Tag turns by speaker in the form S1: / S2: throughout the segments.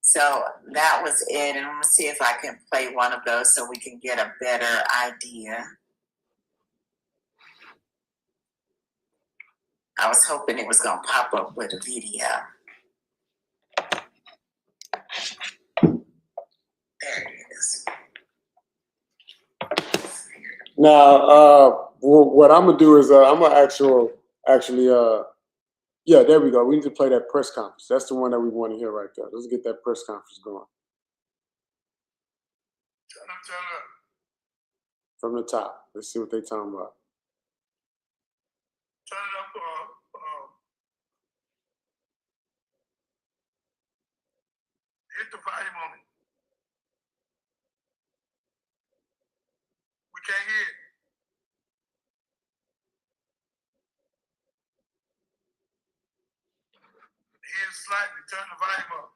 S1: So that was it, and I'm gonna see if I can play one of those so we can get a better idea. I was hoping it was gonna pop up with a video. There it is.
S2: Now, what I'm gonna do is I'm gonna actually, yeah, there we go. We need to play that press conference. That's the one that we want to hear right there. Let's get that press conference going. From the top. Let's see what they're talking about.
S3: Turn it up. Hit the volume on it. We can't hear it. Hear it slightly. Turn the volume up.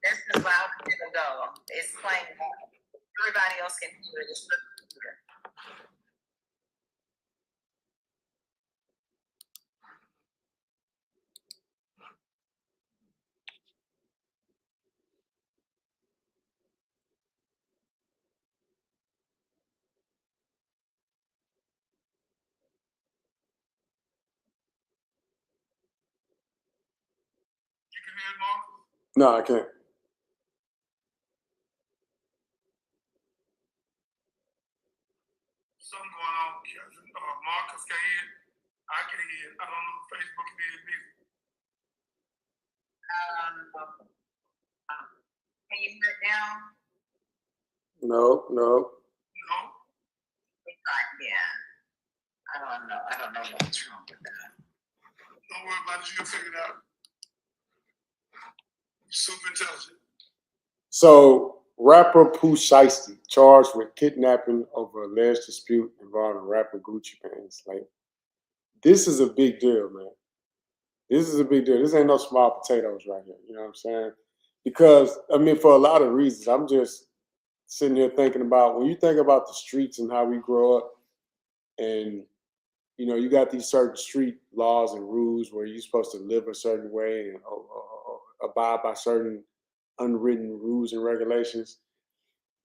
S1: That's as loud as it'll go. It's playing. Everybody else can hear it. It's here.
S3: You can hear it, Marcus?
S2: No, I can't.
S3: Something going on. Marcus can hear it. I can hear it. I don't know if Facebook can hear it either.
S1: Can you hear it now?
S2: No.
S3: No?
S1: Yeah. I don't know what's wrong with that.
S3: Don't worry about it. You'll figure it out. You're super intelligent.
S2: So, rapper Pooh Shiesty charged with kidnapping over alleged dispute involving rapper Gucci Mane. Like, this is a big deal, man. This is a big deal. This ain't no small potatoes right here. You know what I'm saying? Because, I mean, for a lot of reasons, I'm just sitting here thinking about when you think about the streets and how we grow up, and you know, you got these certain street laws and rules where you're supposed to live a certain way and abide by certain unwritten rules and regulations.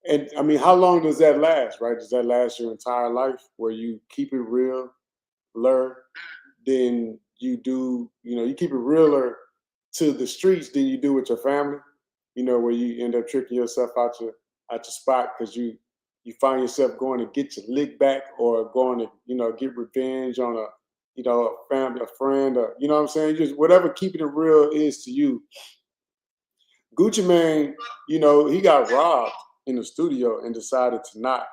S2: And I mean, how long does that last, right? Does that last your entire life where you keep it real, than you do, you know, you keep it realer to the streets than you do with your family, you know, where you end up tricking yourself out your spot because you find yourself going to get your lick back or going to, you know, get revenge on a, you know, a family, a friend, or, you know what I'm saying? Just whatever keeping it real is to you. Gucci Mane, you know, he got robbed in the studio and decided to not,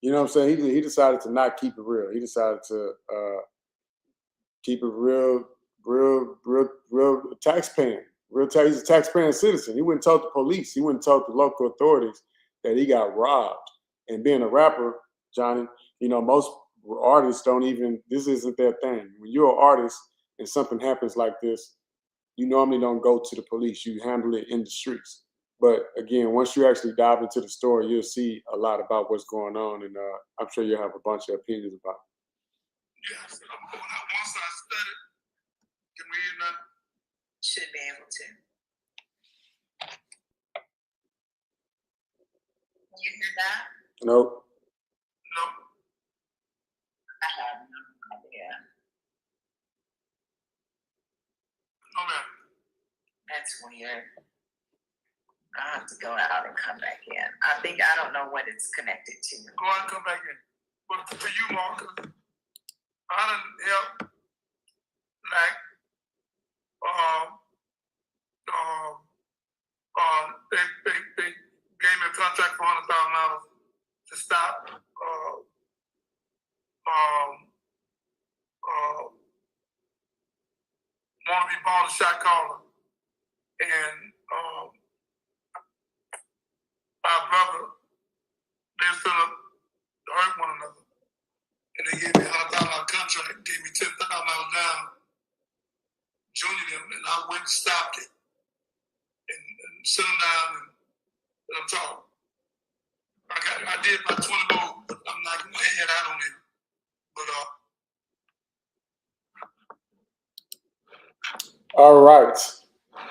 S2: you know what I'm saying? He decided to not keep it real. He decided to keep it real taxpaying. He's a taxpaying citizen. He wouldn't tell the police. He wouldn't tell the local authorities that he got robbed. And being a rapper, Johnny, you know, most artists don't even, this isn't their thing. When you're an artist and something happens like this, you normally don't go to the police. You handle it in the streets. But again, once you actually dive into the story, you'll see a lot about what's going on. And I'm sure you'll have a bunch of opinions about it.
S3: Yes, I'm going out once I studied. Can we hear that?
S1: Should be able to. Can you hear that?
S2: Nope.
S3: No.
S1: I have no idea.
S3: No, ma'am.
S1: That's weird. I have to go out and come back in. I don't know what it's connected to.
S3: Go out and come back in. But to you, Marcus, I done helped, like, they gave me a contract for $100,000 to stop wannabe baller shot caller, and our brother, they still hurt one another, and they gave me a $100,000 contract, gave me $10,000 down, junior them, and I went and stopped it, and sit them down and let them talk. I did my 20 more, but I'm not going to head out on it. But
S2: All right.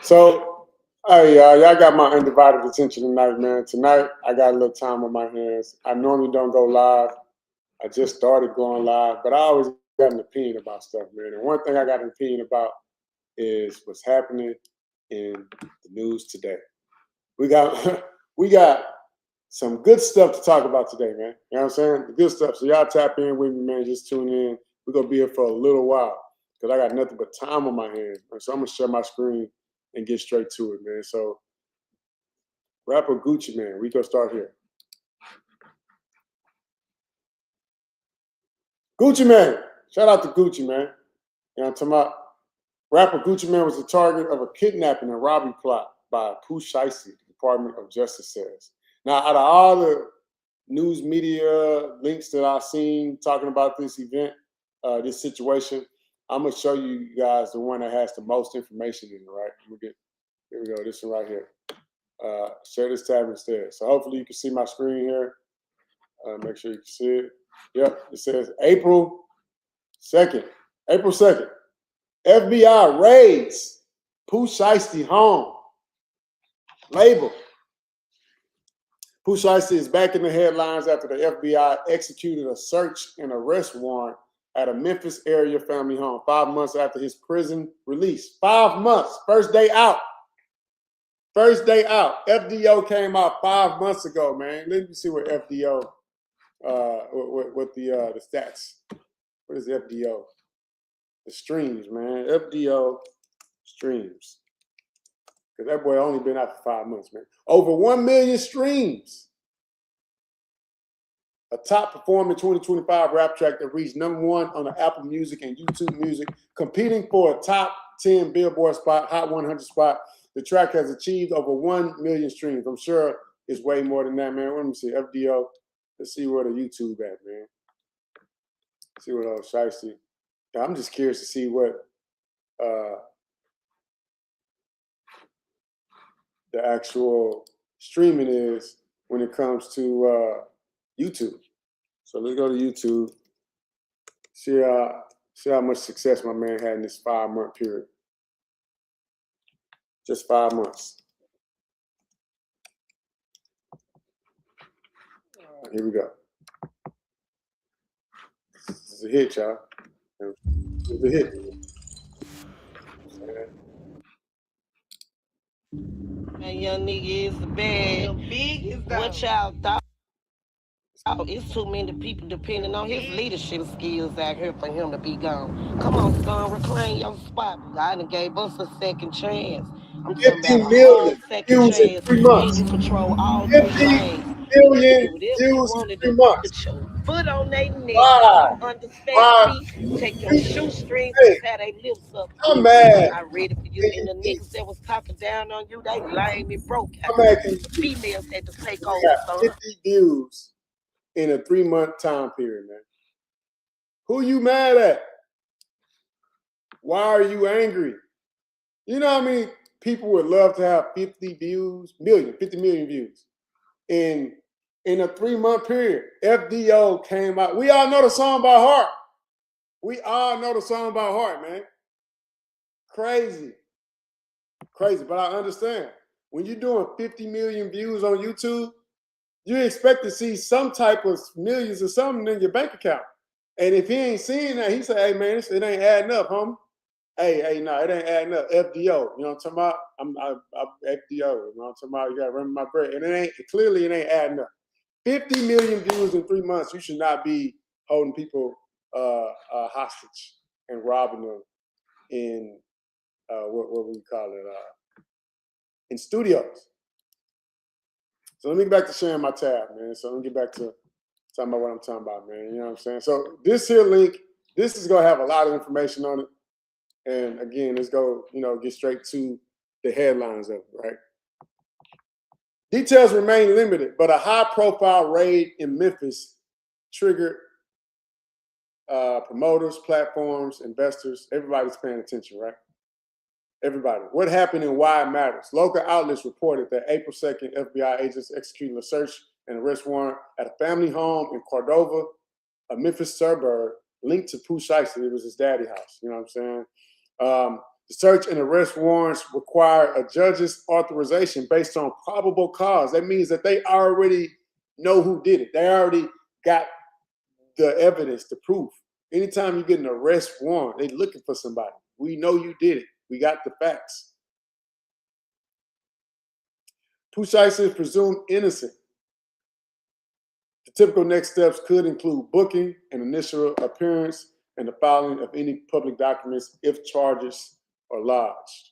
S2: So, hey, y'all got my undivided attention tonight, man. Tonight, I got a little time on my hands. I normally don't go live. I just started going live, but I always got an opinion about stuff, man. And one thing I got an opinion about is what's happening in the news today. We got we got some good stuff to talk about today, man. You know what I'm saying? The good stuff. So y'all tap in with me, man. Just tune in. We're gonna be here for a little while because I got nothing but time on my hands. Man. So I'm gonna share my screen and get straight to it, man. So rapper Gucci, man, we gonna start here. Gucci Man. Shout out to Gucci, man. You know what I'm talking about? Rapper Gucci Man was the target of a kidnapping and robbery plot by Pooh, Shiesty, the Department of Justice says. Now, out of all the news media links that I've seen talking about this event, this situation, I'm going to show you guys the one that has the most information in it, right? Here we go, this one right here. Share this tab instead. So hopefully you can see my screen here. Make sure you can see it. Yep, it says April 2nd. April 2nd. FBI raids Pooh Shiesty home. Label. Pooh Shiesty is back in the headlines after the FBI executed a search and arrest warrant at a Memphis area family home 5 months after his prison release. 5 months. First day out. First day out. FDO came out 5 months ago, man. Let me see what FDO, what the stats. What is FDO? The streams, man. FDO streams. Because that boy only been out for 5 months, man. Over 1 million streams. A top performing 2025 rap track that reached #1 on the Apple Music and YouTube Music, competing for a top 10 Billboard spot, Hot 100 spot. The track has achieved over 1 million streams. I'm sure it's way more than that, man. Let me see. FDO. Let's see where the YouTube at, man. Let's see what else Shiesty. I'm just curious to see what the actual streaming is when it comes to YouTube. So let's go to YouTube. See how much success my man had in this 5 month period. Just 5 months. Here we go. This is a hit, y'all. It's a hit.
S4: That young nigga is bad. What y'all thought? It's too many people depending on his leadership skills out here for him to be gone. Come on, son, reclaim your spot. God done gave us a second chance. I'm talking
S2: 50
S4: about a whole
S2: million
S4: second
S2: views in
S4: chance,
S2: 3
S4: and
S2: months.
S4: you control all
S2: 50
S4: three lanes.
S2: million
S4: Whatever
S2: views
S4: you
S2: in
S4: want to
S2: 3
S4: do,
S2: months.
S4: put your foot on their neck.
S2: Why?
S4: You understand
S2: Why?
S4: me? Take your shoestrings
S2: Hey,
S4: and tie their lips up.
S2: I'm mad.
S4: I'm ready for you. And the niggas that was talking down on you, they lame and broke.
S2: I'm mad at you.
S4: The females had to take
S2: We
S4: over,
S2: got
S4: son.
S2: 50 views in a 3 month time period, man. Who you mad at? Why are you angry? You know how many people would love to have 50 million views in a 3 month period? FDO came out. We all know the song by heart. We all know the song by heart, man. Crazy. But I understand. When you're doing 50 million views on YouTube, you expect to see some type of millions or something in your bank account. And if he ain't seeing that, he say, hey, man, it ain't adding up, homie. Hey, no, it ain't adding up. FDO, you know what I'm talking about? I'm FDO, you know what I'm talking about? You got to remember my bread. And it ain't adding up. 50 million views in 3 months, you should not be holding people hostage and robbing them in, what we call it, in studios. So let me get back to sharing my tab, man. So let me get back to talking about what I'm talking about, man. You know what I'm saying? So this here link, this is going to have a lot of information on it. And again, let's go, get straight to the headlines of it, right? Details remain limited, but a high-profile raid in Memphis triggered promoters, platforms, investors. Everybody's paying attention, right? Everybody. What happened and why it matters. Local outlets reported that April 2nd, FBI agents executed a search and arrest warrant at a family home in Cordova, a Memphis suburb, linked to Pooh Shiesty. It was his daddy's house. You know what I'm saying? The search and arrest warrants require a judge's authorization based on probable cause. That means that they already know who did it. They already got the evidence, the proof. Anytime you get an arrest warrant, they're looking for somebody. We know you did it. We got the facts. Pooh Shiesty is presumed innocent. The typical next steps could include booking an initial appearance and the filing of any public documents if charges are lodged.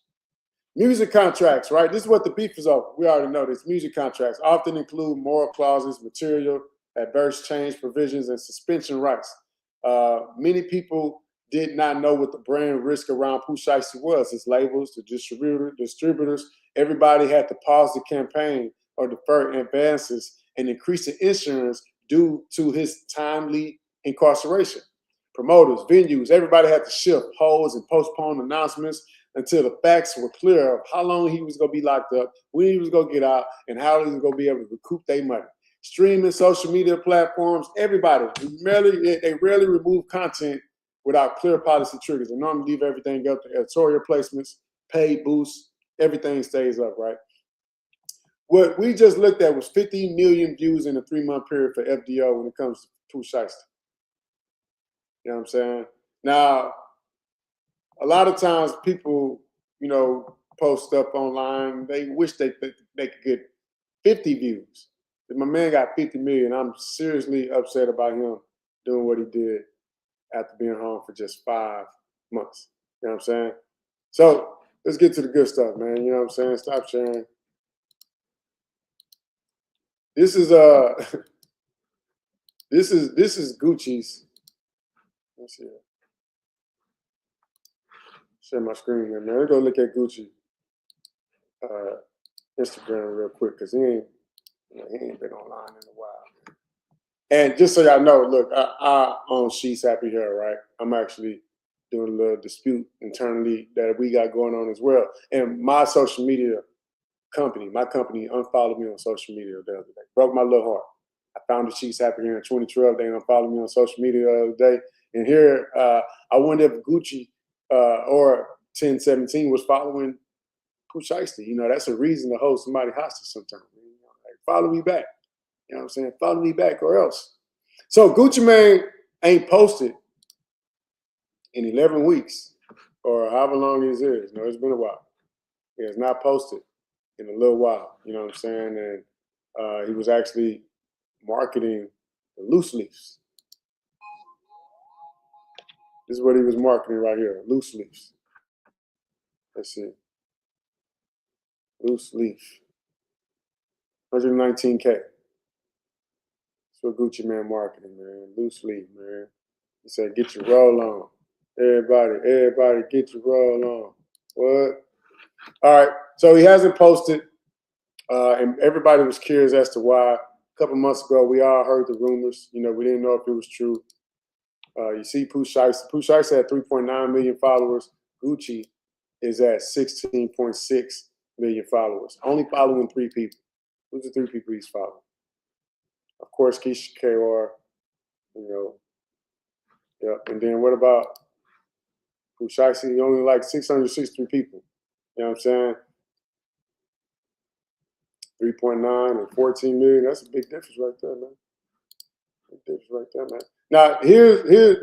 S2: Music contracts, right? This is what the beef is over. We already know this. Music contracts often include moral clauses, material, adverse change provisions, and suspension rights. Many people did not know what the brand risk around Pooh Shiesty was. His labels, the distributors, everybody had to pause the campaign or defer advances and increase the insurance due to his timely incarceration. Promoters, venues, everybody had to shift holds and postpone announcements until the facts were clear of how long he was going to be locked up, when he was going to get out, and how he was going to be able to recoup their money. Streaming, social media platforms, everybody, they rarely remove content without clear policy triggers. They normally leave everything up to editorial placements, paid boosts, everything stays up, right? What we just looked at was 50 million views in a 3-month period for FDO when it comes to Pooh Shiesty. You know what I'm saying? Now, a lot of times people, post stuff online. They wish they could get 50 views. If my man got 50 million, I'm seriously upset about him doing what he did after being home for just 5 months. You know what I'm saying? So let's get to the good stuff, man. You know what I'm saying? Stop sharing. This is this is Gucci's. Let's see. Share my screen here, man. Let's go look at Gucci Instagram real quick, because he ain't been online in a while. And just so y'all know, look, I own She's Happy Hair, right? I'm actually doing a little dispute internally that we got going on as well. And my social media company, unfollowed me on social media the other day. Broke my little heart. I founded She's Happy Hair in 2012. They unfollowed me on social media the other day. And here, I wonder if Gucci or 1017 was following Pooh Shiesty. That's a reason to hold somebody hostage sometimes. Like, follow me back. You know what I'm saying? Follow me back or else. So Gucci Mane ain't posted in 11 weeks or however long this is. It's been a while. He has not posted in a little while. You know what I'm saying? And he was actually marketing the loose leaves. This is what he was marketing right here, loose leaves. Let's see. Loose leaf. 119K. That's what Gucci Mane marketing, man. Loose leaf, man. He said, get your roll on. Everybody, get your roll on. What? All right. So he hasn't posted, and everybody was curious as to why. A couple months ago, we all heard the rumors. We didn't know if it was true. You see Pooh Shiesty. Pooh Shiesty had 3.9 million followers. Gucci is at 16.6 million followers. Only following 3 people. Who's the 3 people he's following? Of course, Keisha KR. Yep. And then what about Pooh Shiesty? He only like 663 people. You know what I'm saying? 3.9 and 14 million. That's a big difference right there, man. Big difference right there, man. Now,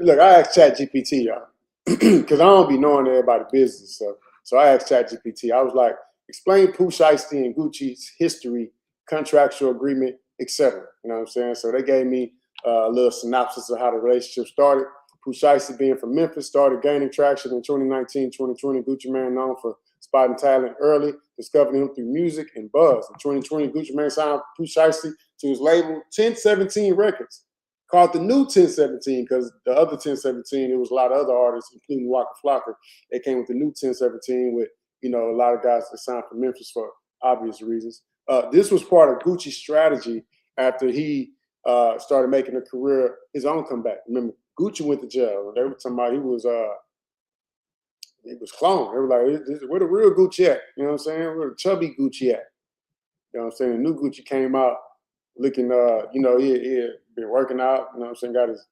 S2: look, I asked ChatGPT, y'all, because I don't be knowing everybody's business. So I asked ChatGPT. I was like, explain Pooh Shiesty and Gucci's history, contractual agreement, etc. You know what I'm saying? So they gave me a little synopsis of how the relationship started. Pooh Shiesty, being from Memphis, started gaining traction in 2019, 2020. Gucci Mane, known for spotting talent early, discovered him through music and buzz. In 2020, Gucci Mane signed Pooh Shiesty to his label 1017 Records, called the new 1017, because the other 1017, it was a lot of other artists, including Waka Flocka. They came with the new 1017 with, a lot of guys that signed from Memphis for obvious reasons. This was part of Gucci's strategy after he started making a career, his own comeback. Remember, Gucci went to jail. They were talking about he was cloned. They were like, where the real Gucci at? You know what I'm saying? Where the chubby Gucci at? You know what I'm saying? The new Gucci came out looking, he had been working out, you know what I'm saying? Got his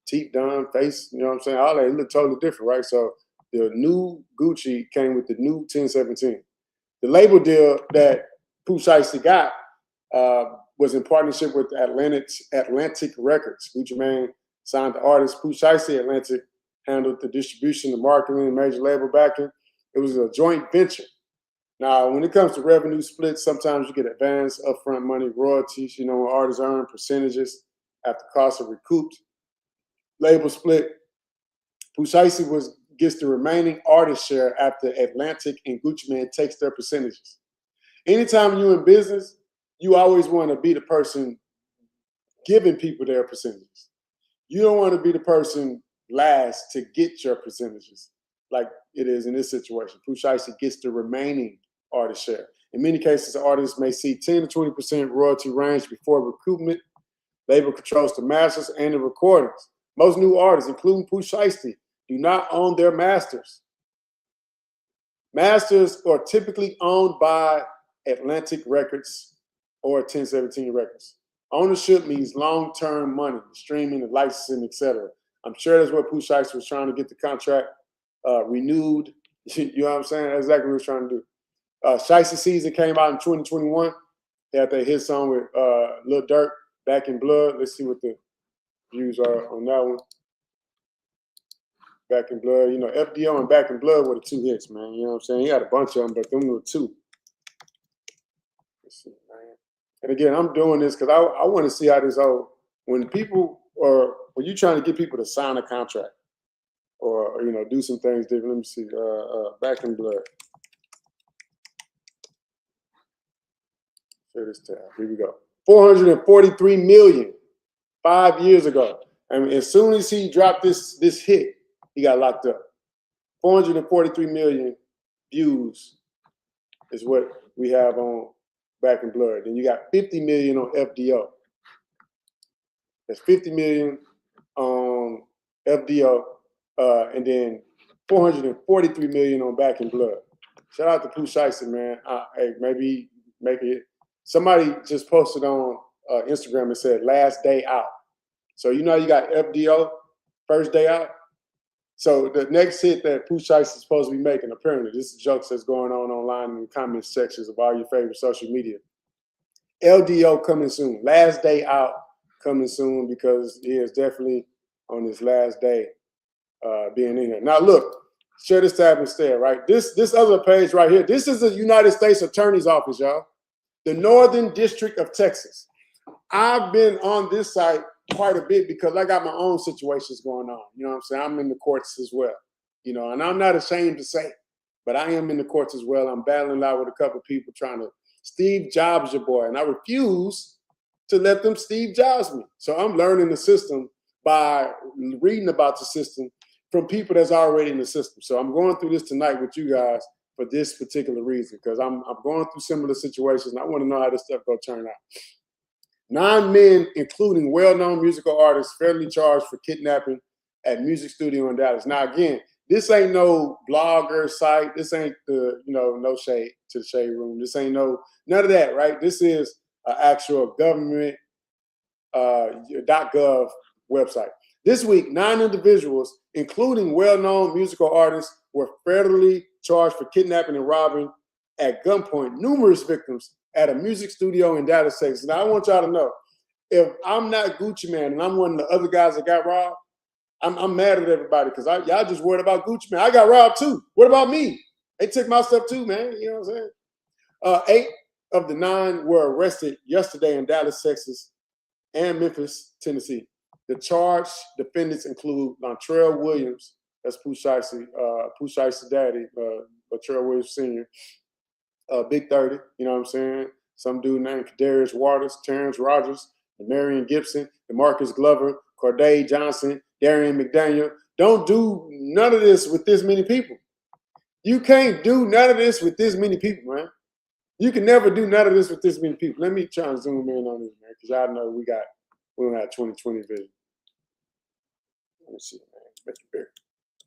S2: teeth done, face, you know what I'm saying? All that, he looked totally different, right? So the new Gucci came with the new 1017. The label deal that Pooh Shiesty got was in partnership with Atlantic Records. Gucci Mane signed the artist. Pooh Shiesty, Atlantic handled the distribution, the marketing, and major label backing. It was a joint venture. Now, when it comes to revenue splits, sometimes you get advance, upfront money, royalties. You know, when artists earn percentages after costs are recouped. Label split. Pooh Shiesty gets the remaining artist share after Atlantic and Gucci Mane takes their percentages. Anytime you're in business, you always want to be the person giving people their percentages. You don't want to be the person last to get your percentages, like it is in this situation. Pooh Shiesty gets the remaining artist share. In many cases, artists may see 10 to 20% royalty range before recoupment. Label controls the masters and the recordings. Most new artists, including Pooh Shiesty, do not own their masters. Masters are typically owned by Atlantic Records or 1017 Records. Ownership means long-term money, streaming, the licensing, etc. I'm sure that's what Pooh Shiesty was trying to get the contract renewed. You know what I'm saying? That's exactly what he was trying to do. Shiesty Season came out in 2021. They had their hit song with Lil Durk, Back in Blood. Let's see what the views are on that one. Back in Blood, you know, FDO and Back in Blood were the two hits, man. You know what I'm saying? He had a bunch of them, but them were two. Let's see, man. And again, I'm doing this because I want to see how this when you're trying to get people to sign a contract or you know, do some things different. Let me see. Back in Blood. Share this tab. Here we go. 443 million 5 years ago. I mean, as soon as he dropped this hit, he got locked up. 443 million views is what we have on Back in Blood. Then you got 50 million on FDO. That's 50 million on FDO, and then 443 million on Back in Blood. Shout out to Pooh Shiesty, man. Hey, maybe make it. Somebody just posted on Instagram and said last day out. So you know you got FDO, first day out. So the next hit that Pooh Shiesty is supposed to be making, apparently, this is jokes that's going on online in the comment sections of all your favorite social media. LDO coming soon. Last day out coming soon because he is definitely on his last day being in here. Now look, share this tab instead, right? This other page right here, this is the United States Attorney's Office, y'all. The Northern District of Texas. I've been on this site quite a bit because I got my own situations going on. You know what I'm saying? I'm in the courts as well, you know, and I'm not ashamed to say it, but I am in the courts as well. I'm battling out with a couple of people trying to Steve Jobs your boy, and I refuse to let them Steve Jobs me. So I'm learning the system by reading about the system from people that's already in the system. So I'm going through this tonight with you guys for this particular reason, because I'm going through similar situations, and I want to know how this stuff going to turn out. 9 men, including well-known musical artists, federally charged for kidnapping at music studio in Dallas. Now, again, this ain't no blogger site. This ain't the, you know, no shade to the shade room. This ain't none of that, right? This is an actual government .gov website. This week, 9 individuals, including well-known musical artists, were federally charged for kidnapping and robbing at gunpoint numerous victims at a music studio in Dallas, Texas. Now, I want y'all to know, if I'm not Gucci Mane and I'm one of the other guys that got robbed, I'm mad at everybody because y'all just worried about Gucci Mane. I got robbed too. What about me? They took my stuff too, man. You know what I'm saying? 8 of the 9 were arrested yesterday in Dallas, Texas, and Memphis, Tennessee. The charged defendants include Lontrell Williams, that's Pooh Shiesty's daddy, Lontrell Williams Sr., Big 30, you know what I'm saying? Some dude named Kadarius Waters, Terrence Rogers, Marion Gibson, DeMarcus Glover, Corday Johnson, Darian McDaniel. Don't do none of this with this many people. You can't do none of this with this many people, man. You can never do none of this with this many people. Let me try and zoom in on this, man, because y'all know we don't have 20/20 vision. Let me see, man. Make it bigger.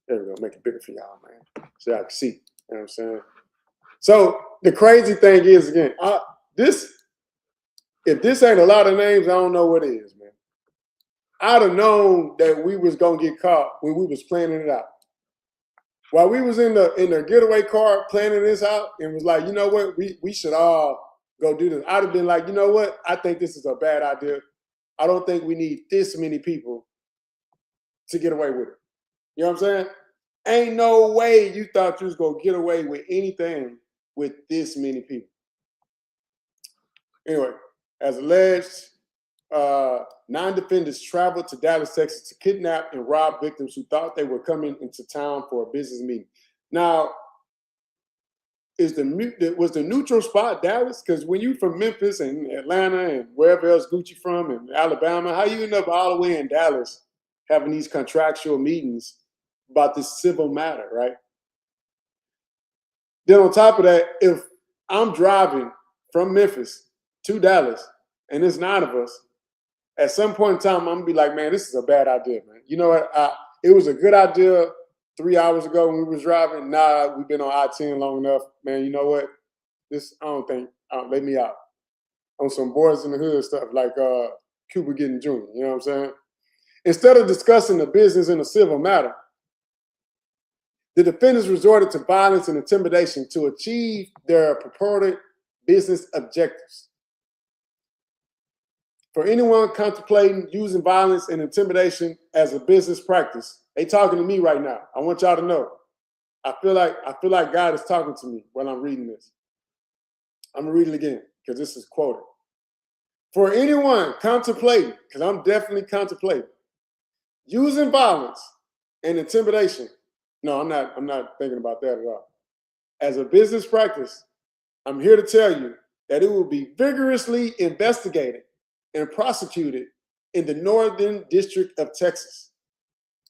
S2: There we go. Make it bigger for y'all, man. So y'all can see. You know what I'm saying? So the crazy thing is, again, if this ain't a lot of names, I don't know what is, man. I'd have known that we was gonna get caught when we was planning it out. while we was in the getaway car planning this out, and was like, you know what, we should all go do this. I'd have been like, you know what, I think this is a bad idea. I don't think we need this many people to get away with it. You know what I'm saying? Ain't no way you thought you was gonna get away with anything with this many people. Anyway, as alleged, 9 defendants traveled to Dallas, Texas to kidnap and rob victims who thought they were coming into town for a business meeting. Now, was the neutral spot Dallas? Because when you from Memphis and Atlanta and wherever else Gucci from and Alabama, how you end up all the way in Dallas having these contractual meetings about this civil matter, right? Then on top of that, if I'm driving from Memphis to Dallas and there's 9 of us, at some point in time, I'm gonna be like, man, this is a bad idea, man. You know what? It was a good idea 3 hours ago when we was driving. Nah, we've been on I-10 long enough, man. You know what? This, I don't think, let me out on some boys in the hood stuff like Cuba getting junior. You know what I'm saying? Instead of discussing the business in a civil matter, the defendants resorted to violence and intimidation to achieve their purported business objectives. For anyone contemplating using violence and intimidation as a business practice, they talking to me right now. I want y'all to know. I feel like God is talking to me while I'm reading this. I'm gonna read it again because this is quoted. For anyone contemplating, because I'm definitely contemplating, using violence and intimidation. No, I'm not thinking about that at all. As a business practice, I'm here to tell you that it will be vigorously investigated and prosecuted in the Northern District of Texas.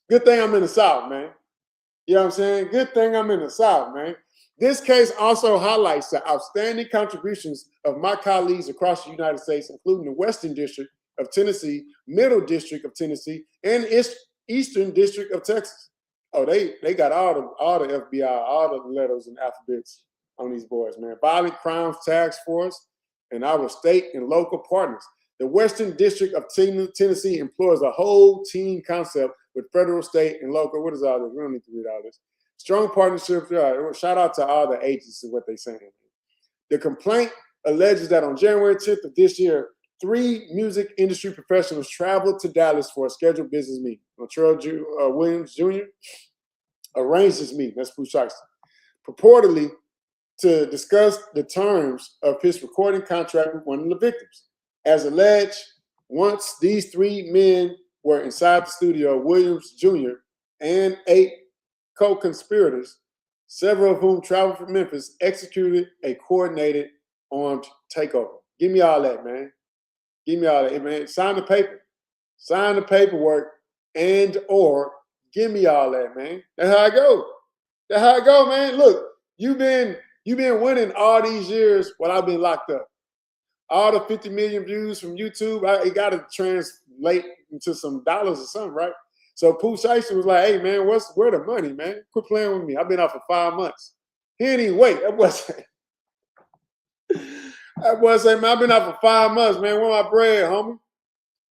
S2: Good thing I'm in the South, man. You know what I'm saying? Good thing I'm in the South, man. This case also highlights the outstanding contributions of my colleagues across the United States, including the Western District of Tennessee, Middle District of Tennessee, and Eastern District of Texas. Oh, they got all the FBI, all the letters and alphabets on these boys, man. Violent Crimes Task Force and our state and local partners. The Western District of Tennessee employs a whole team concept with federal, state, and local. What is all this? We don't need to read all this. Strong partnerships. Shout out to all the agencies, what they're saying. The complaint alleges that on January 10th of this year, 3 music industry professionals traveled to Dallas for a scheduled business meeting. Latrell Williams Jr. arranged this meeting. That's Pooh, purportedly to discuss the terms of his recording contract with one of the victims. As alleged, once these 3 men were inside the studio, Williams Jr. and 8 co-conspirators, several of whom traveled from Memphis, executed a coordinated armed takeover. Give me all that, man. Give me all that, man. Sign the paper. Sign the paperwork and or give me all that, man. That's how I go. That's how I go, man. Look, you've been winning all these years while I've been locked up. All the 50 million views from YouTube, it got to translate into some dollars or something, right? So Pooh Shiesty was like, hey, man, where the money, man? Quit playing with me. I've been out for 5 months. He didn't even wait. That boy said, man, I've been out for 5 months, man. Where my bread, homie?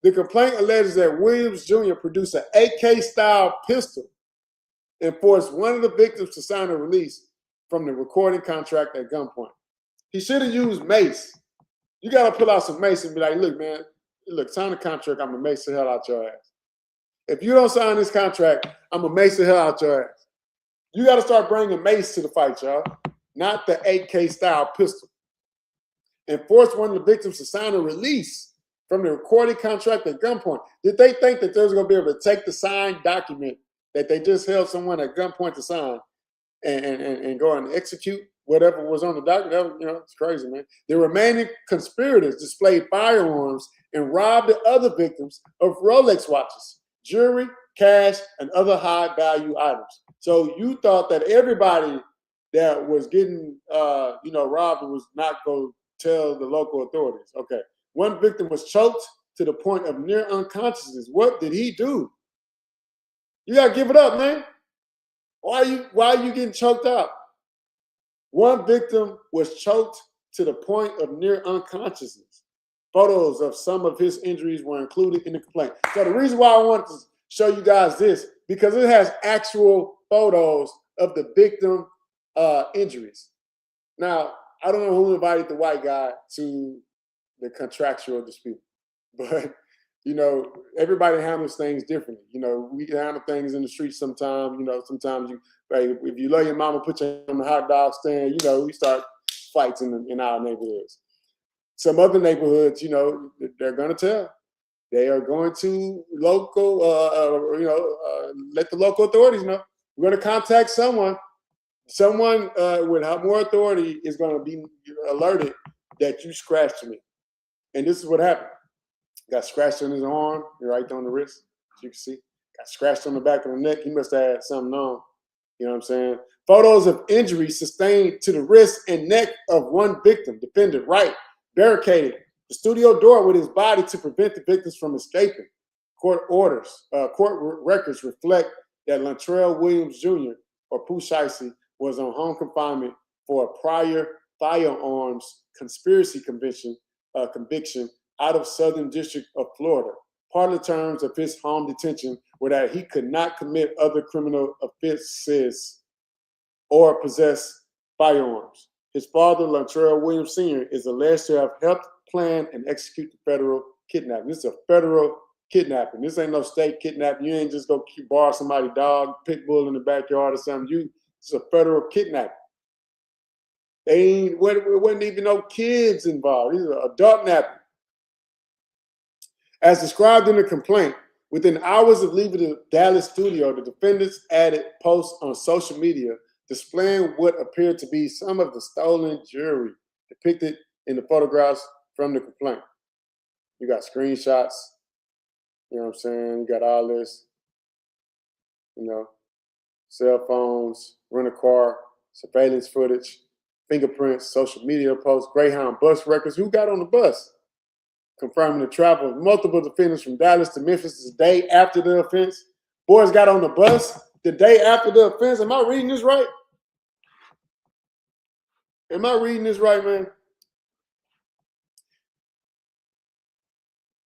S2: The complaint alleges that Williams Jr. produced an AK-style pistol and forced one of the victims to sign a release from the recording contract at gunpoint. He should have used mace. You got to pull out some mace and be like, look, man, sign the contract. I'm going to mace the hell out your ass. If you don't sign this contract, I'm going to mace the hell out your ass. You got to start bringing mace to the fight, y'all, not the AK-style pistol. And forced one of the victims to sign a release from the recording contract at gunpoint. Did they think that they was going to be able to take the signed document that they just held someone at gunpoint to sign and go and execute whatever was on the document? It's crazy, man. The remaining conspirators displayed firearms and robbed the other victims of Rolex watches, jewelry, cash, and other high-value items. So you thought that everybody that was getting, robbed was not going to tell the local authorities. Okay. One victim was choked to the point of near unconsciousness. What did he do? You got to give it up, man. Why are you getting choked out? One victim was choked to the point of near unconsciousness. Photos of some of his injuries were included in the complaint. So the reason why I wanted to show you guys this, because it has actual photos of the victim injuries. Now, I don't know who invited the white guy to the contractual dispute, but you know, everybody handles things differently. You know, we can handle things in the streets sometimes. You know, sometimes you, like, if you love your mama, put you on the hot dog stand. You know, we start fights in our neighborhoods. Some other neighborhoods, you know, they're going to tell. They are going to local, let the local authorities know. We're going to contact someone. Someone with more authority is going to be alerted that you scratched me. And this is what happened. Got scratched on his arm, right on the wrist, as you can see. Got scratched on the back of the neck. He must have had something on. You know what I'm saying? Photos of injuries sustained to the wrist and neck of one victim, defendant Wright, barricaded the studio door with his body to prevent the victims from escaping. Court records reflect that Lantrell Williams Jr., or Pooh Shiesty, was on home confinement for a prior firearms conspiracy conviction out of Southern District of Florida. Part of the terms of his home detention were that he could not commit other criminal offenses or possess firearms. His father, Lantrell Williams Sr., is alleged to have helped plan and execute the federal kidnapping. This is a federal kidnapping. This ain't no state kidnapping. You ain't just go borrow somebody's dog, pit bull in the backyard or something. It's a federal kidnapping. There wasn't even no kids involved. These are adult napping. As described in the complaint, within hours of leaving the Dallas studio, the defendants added posts on social media displaying what appeared to be some of the stolen jewelry depicted in the photographs from the complaint. You got screenshots, you know what I'm saying? You got all this, you know, cell phones, rent-a-car, surveillance footage, fingerprints, social media posts, Greyhound bus records. Who got on the bus? Confirming the travel of multiple defendants from Dallas to Memphis the day after the offense. Boys got on the bus the day after the offense. Am I reading this right? Am I reading this right, man?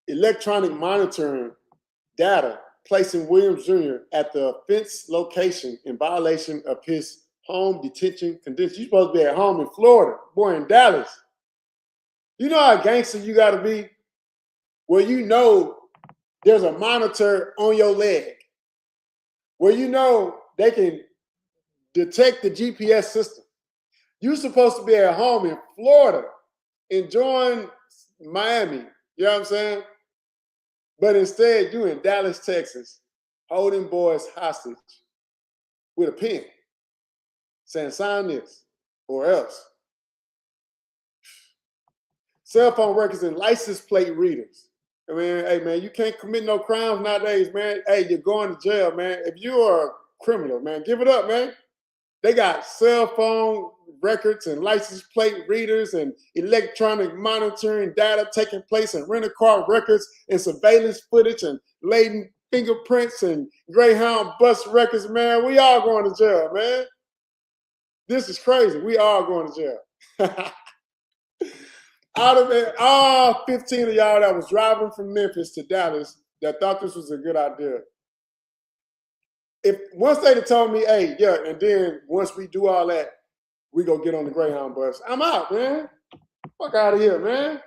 S2: Electronic monitoring data placing Williams Jr. at the offense location in violation of his home detention conditions. You're supposed to be at home in Florida, boy, in Dallas. You know how gangster you got to be? Where you know there's a monitor on your leg, where you know they can detect the GPS system. You're supposed to be at home in Florida, enjoying Miami, you know what I'm saying? But instead, you in Dallas, Texas, holding boys hostage with a pen, saying, sign this, or else. Cell phone records and license plate readers. I mean, hey, man, you can't commit no crimes nowadays, man. Hey, you're going to jail, man. If you are a criminal, man, give it up, man. They got cell phone records and license plate readers and electronic monitoring data taking place in rent-a-car records and surveillance footage and laden fingerprints and Greyhound bus records, man. We all going to jail, man. This is crazy. We all going to jail. Out of it, all 15 of y'all that was driving from Memphis to Dallas that thought this was a good idea. If once they'd have told me, hey, yeah, and then once we do all that, we go get on the Greyhound bus. I'm out, man. Fuck out of here, man.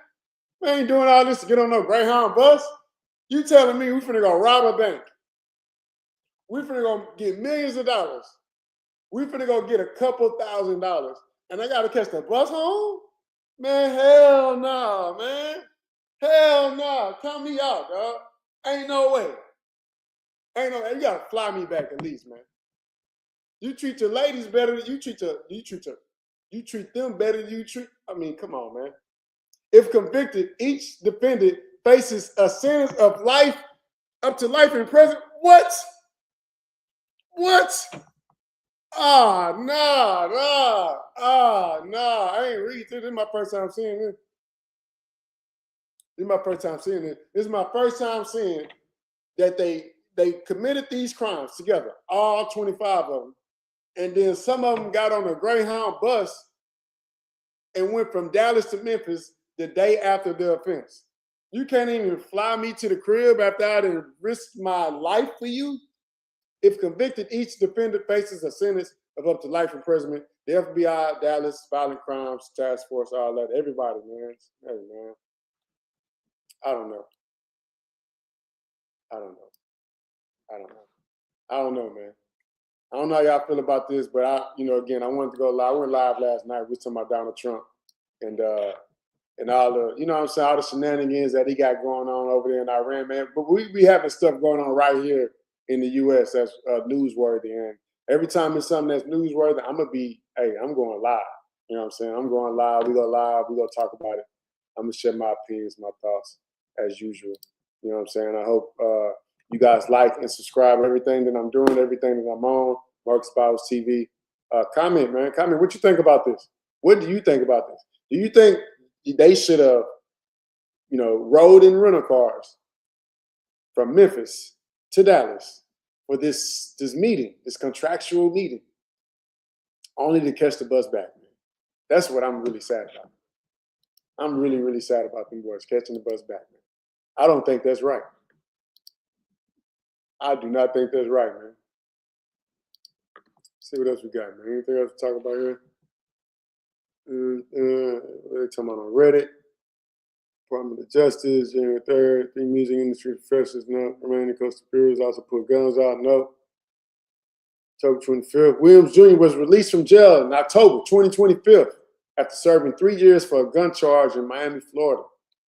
S2: We ain't doing all this to get on no Greyhound bus. You telling me we finna go rob a bank. We finna go get millions of dollars. We finna go get a couple $1,000s. And I gotta catch the bus home? Man, hell no, man. Hell no. Count me out, dog. Ain't no way. Ain't no way. You gotta fly me back at least, man. You treat your ladies better than you treat them better than you treat. I mean, come on, man. If convicted, each defendant faces a sentence of life, up to life in prison. What? Oh, no. I ain't reading this. This is my first time seeing this. This is my first time seeing that they committed these crimes together, all 25 of them. And then some of them got on a Greyhound bus and went from Dallas to Memphis the day after the offense. You can't even fly me to the crib after I risked my life for you? If convicted, each defendant faces a sentence of up to life imprisonment. The FBI, Dallas, Violent Crimes Task Force, all that. Everybody, man. Hey, man. I don't know. I don't know, man. I don't know how y'all feel about this, but again, I wanted to go live. I went live last night. We were talking about Donald Trump and all the, you know what I'm saying, all the shenanigans that he got going on over there in Iran, man. But we be having stuff going on right here in the U.S. that's newsworthy. And every time it's something that's newsworthy, I'm going live. You know what I'm saying? I'm going live. We go live. We go talk about it. I'm going to share my opinions, my thoughts as usual. You know what I'm saying? I hope you guys like and subscribe everything that I'm doing, everything that I'm on, Marcus Bowers TV. Comment, man. Comment. What you think about this? What do you think about this? Do you think they should have, rode in rental cars from Memphis to Dallas for this meeting, this contractual meeting, only to catch the bus back, man? That's what I'm really sad about. I'm really, really sad about them boys catching the bus back, man. I don't think that's right. I do not think that's right, man. Let's see what else we got, man. Anything else to talk about here? They're talking about on Reddit. Department of Justice, January 3rd. 3 music industry professors now remaining conspirators also put guns out. No. October 25th. Williams Jr. was released from jail in October 2025 after serving 3 years for a gun charge in Miami, Florida,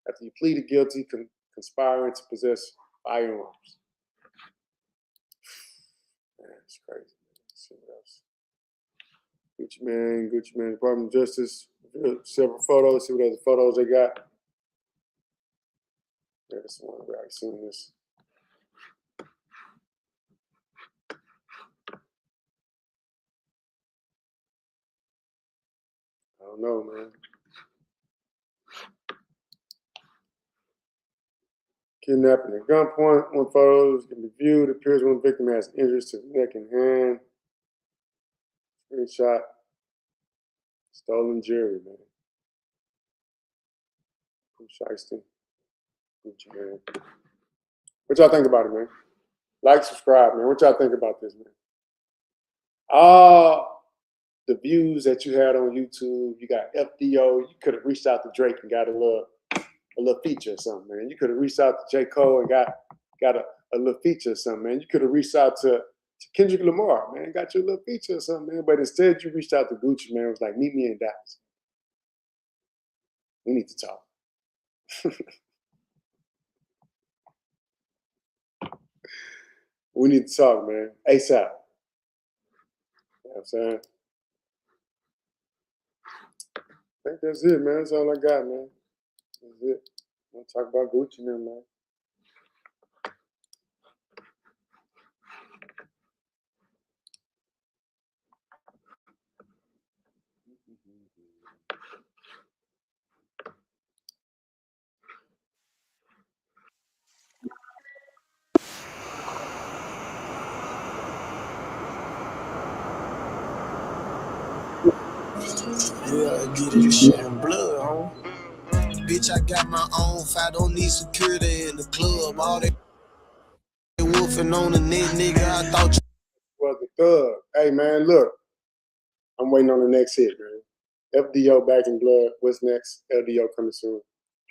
S2: after he pleaded guilty conspiring to possess firearms. Man, it's crazy. Let's see what else. Gucci Man, Department of Justice, several photos. See what other photos they got. There's one where I've seen this. I don't know, man. Kidnapping at gunpoint. One photo can be viewed. It appears one victim has injuries to the neck and hand. Screenshot. Stolen jewelry, man. Shiesty. Gucci Man. What y'all think about it, man? Like, subscribe, man. What y'all think about this, man? All the views that you had on YouTube, you got FDO. You could have reached out to Drake and got a little feature or something, man. You could have reached out to J. Cole and got a little feature or something, man. You could have reached out to Kendrick Lamar, man, got your little feature or something, man. But instead, you reached out to Gucci, man. It was like, meet me in Dallas. We need to talk. We need to talk, man. ASAP. You know what I'm saying? I think that's it, man. That's all I got, man. That's it. I'm going to talk about Gucci now, man.
S5: Yeah, get it shit in blood, homie. Bitch, I got my own fight, don't need security in the club. All they wolfing on the net, nigga, I thought you
S2: was the thug. Hey, man, look. I'm waiting on the next hit, man. FDO back in blood. What's next? LDO coming soon.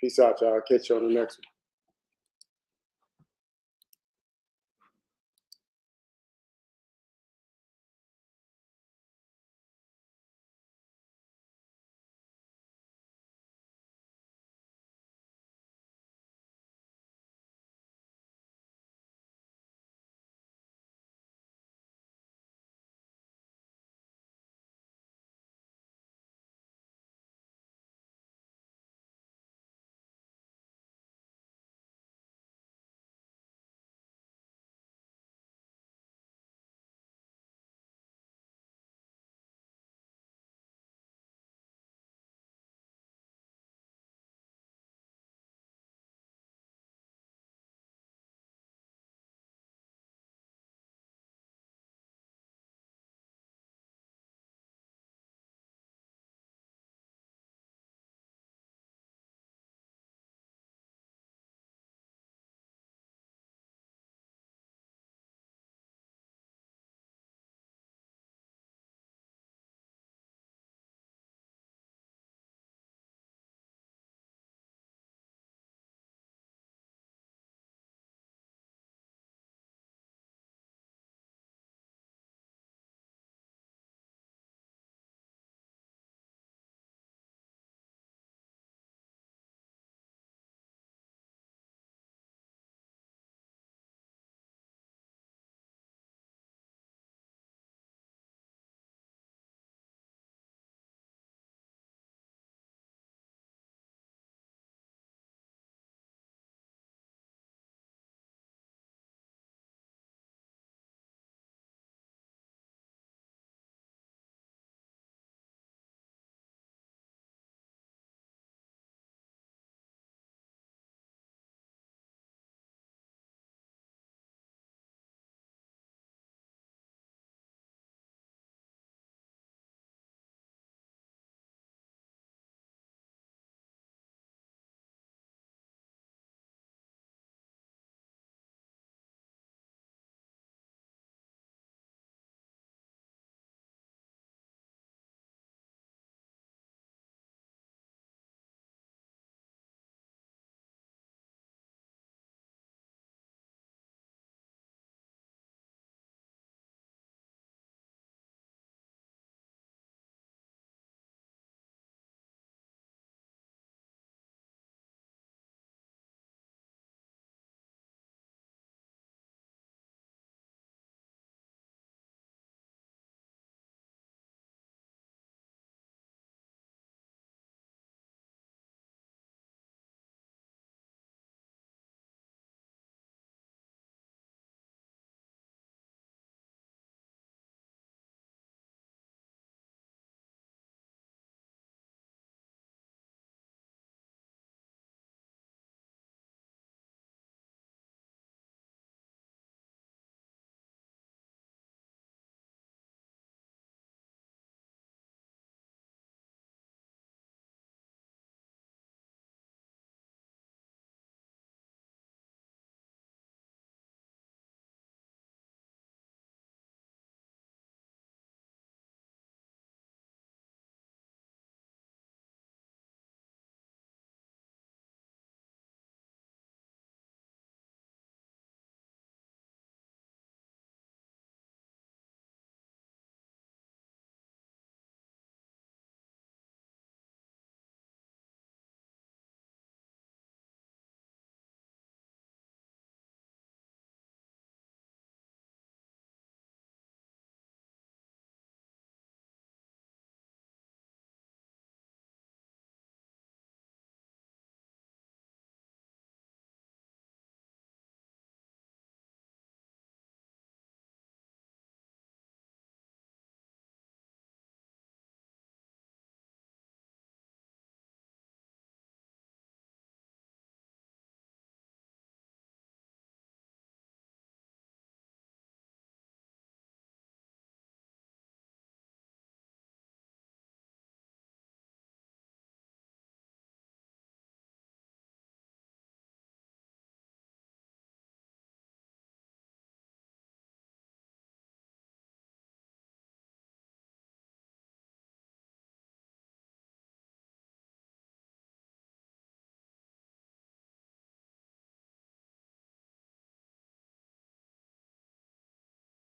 S2: Peace out, y'all. Catch you on the next one.